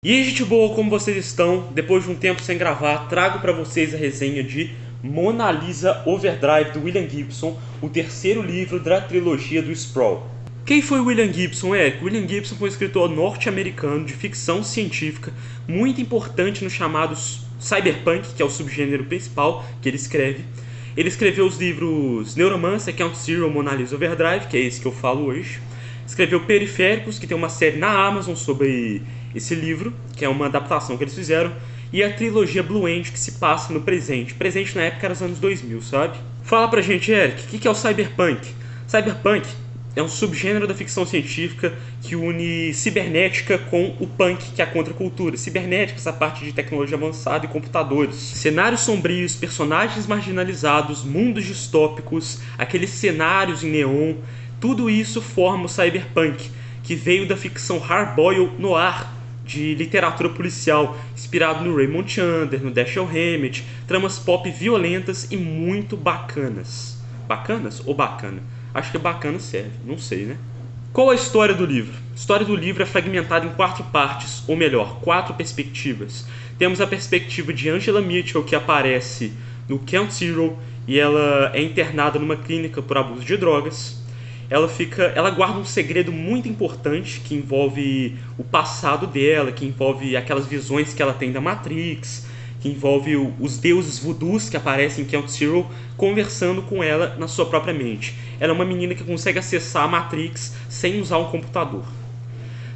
E aí, gente boa, como vocês estão? Depois de um tempo sem gravar, trago para vocês a resenha de Mona Lisa Overdrive, do William Gibson, o terceiro livro da trilogia do Sprawl. Quem foi William Gibson? William Gibson foi um escritor norte-americano de ficção científica muito importante no chamado cyberpunk, que é o subgênero principal que ele escreve. Ele escreveu os livros Neuromancer, Count Zero, Mona Lisa Overdrive, que é esse que eu falo hoje. Escreveu Periféricos, que tem uma série na Amazon sobre esse livro, que é uma adaptação que eles fizeram. E a trilogia Blue End, que se passa no presente. Presente na época era os anos 2000, sabe? Fala pra gente, Eric, o que é o cyberpunk? Cyberpunk é um subgênero da ficção científica que une cibernética com o punk, que é a contracultura. Cibernética, essa parte de tecnologia avançada e computadores. Cenários sombrios, personagens marginalizados, mundos distópicos, aqueles cenários em neon. Tudo isso forma o cyberpunk, que veio da ficção hardboiled noir, de literatura policial, inspirado no Raymond Chandler, no Dashiell Hammett, tramas pop violentas e muito bacanas. Bacanas ou bacana? Acho que bacana serve, não sei, né? Qual a história do livro? A história do livro é fragmentada em 4 partes, ou melhor, 4 perspectivas. Temos a perspectiva de Angela Mitchell, que aparece no Count Zero, e ela é internada numa clínica por abuso de drogas. Ela guarda um segredo muito importante que envolve o passado dela, que envolve aquelas visões que ela tem da Matrix, que envolve os deuses voodoos que aparecem em Count Zero conversando com ela na sua própria mente. Ela é uma menina que consegue acessar a Matrix sem usar um computador.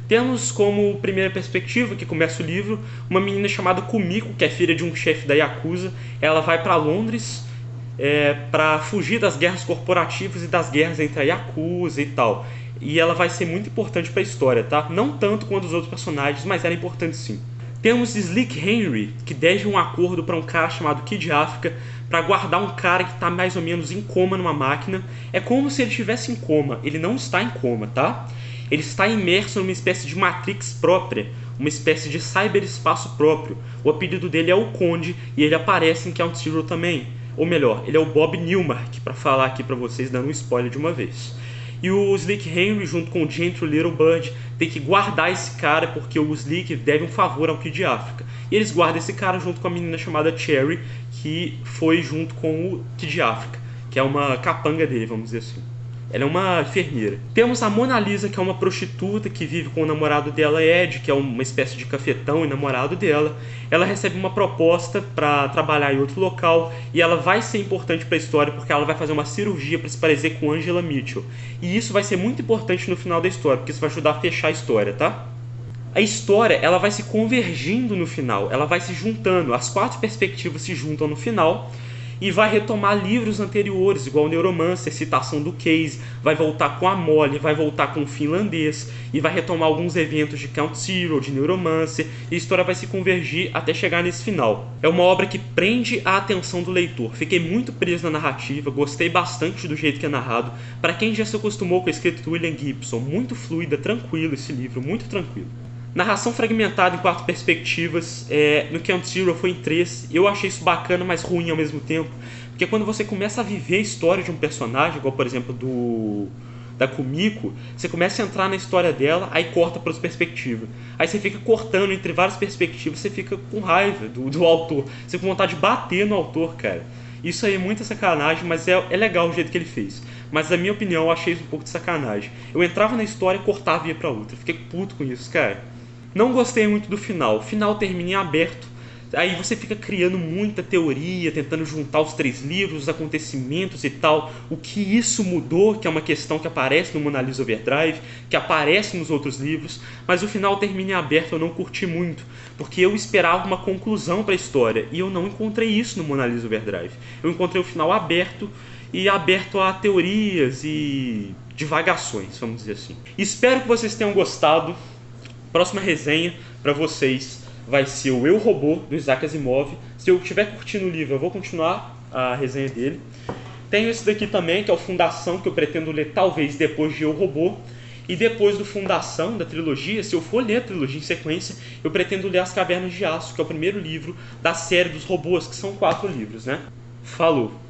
Temos como primeira perspectiva, que começa o livro, uma menina chamada Kumiko, que é filha de um chefe da Yakuza. Ela vai para Londres para fugir das guerras corporativas e das guerras entre a Yakuza e tal. E ela vai ser muito importante para a história, tá? Não tanto quanto os outros personagens, mas ela é importante sim. Temos Slick Henry, que deve um acordo para um cara chamado Kid África para guardar um cara que está mais ou menos em coma numa máquina. É como se ele estivesse em coma. Ele não está em coma, tá? Ele está imerso numa espécie de Matrix própria, uma espécie de cyberespaço próprio. O apelido dele é o Conde e ele aparece em Count Zero também. Ou melhor, ele é o Bob Newmark, para falar aqui para vocês, dando um spoiler de uma vez. E o Slick Henry, junto com o Gentry Littlebird, tem que guardar esse cara porque o Slick deve um favor ao Kid África. E eles guardam esse cara junto com a menina chamada Cherry, que foi junto com o Kid África, que é uma capanga dele, vamos dizer assim. Ela é uma enfermeira. Temos a Mona Lisa, que é uma prostituta que vive com o namorado dela, Ed, que é uma espécie de cafetão e namorado dela. Ela recebe uma proposta para trabalhar em outro local e ela vai ser importante para a história porque ela vai fazer uma cirurgia para se parecer com Angela Mitchell. E isso vai ser muito importante no final da história, porque isso vai ajudar a fechar a história, tá? A história ela vai se convergindo no final, ela vai se juntando, as 4 perspectivas se juntam no final e vai retomar livros anteriores, igual o Neuromancer, citação do Case, vai voltar com a Molly, vai voltar com o finlandês, e vai retomar alguns eventos de Count Zero, de Neuromancer, e a história vai se convergir até chegar nesse final. É uma obra que prende a atenção do leitor. Fiquei muito preso na narrativa, gostei bastante do jeito que é narrado. Para quem já se acostumou com a escrita do William Gibson, muito fluida, tranquilo esse livro, muito tranquilo. Narração fragmentada em 4 perspectivas, no Count Zero foi em 3. Eu achei isso bacana, mas ruim ao mesmo tempo. Porque quando você começa a viver a história de um personagem, igual por exemplo da Kumiko, você começa a entrar na história dela, aí corta para as perspectivas. Aí você fica cortando entre várias perspectivas, você fica com raiva do autor. Você fica com vontade de bater no autor, cara. Isso aí é muita sacanagem, mas é legal o jeito que ele fez. Mas na minha opinião, eu achei isso um pouco de sacanagem. Eu entrava na história, cortava e ia pra outra. Fiquei puto com isso, cara. Não gostei muito do final. O final termina em aberto. Aí você fica criando muita teoria, tentando juntar os 3 livros, os acontecimentos e tal. O que isso mudou, que é uma questão que aparece no Mona Lisa Overdrive, que aparece nos outros livros. Mas o final termina em aberto, eu não curti muito. Porque eu esperava uma conclusão para a história. E eu não encontrei isso no Mona Lisa Overdrive. Eu encontrei o final aberto e aberto a teorias e divagações, vamos dizer assim. Espero que vocês tenham gostado. Próxima resenha para vocês vai ser o Eu, Robô, do Isaac Asimov. Se eu estiver curtindo o livro, eu vou continuar a resenha dele. Tenho esse daqui também, que é o Fundação, que eu pretendo ler talvez depois de Eu, Robô. E depois do Fundação, da trilogia, se eu for ler a trilogia em sequência, eu pretendo ler As Cavernas de Aço, que é o primeiro livro da série dos robôs, que são 4 livros, né? Falou!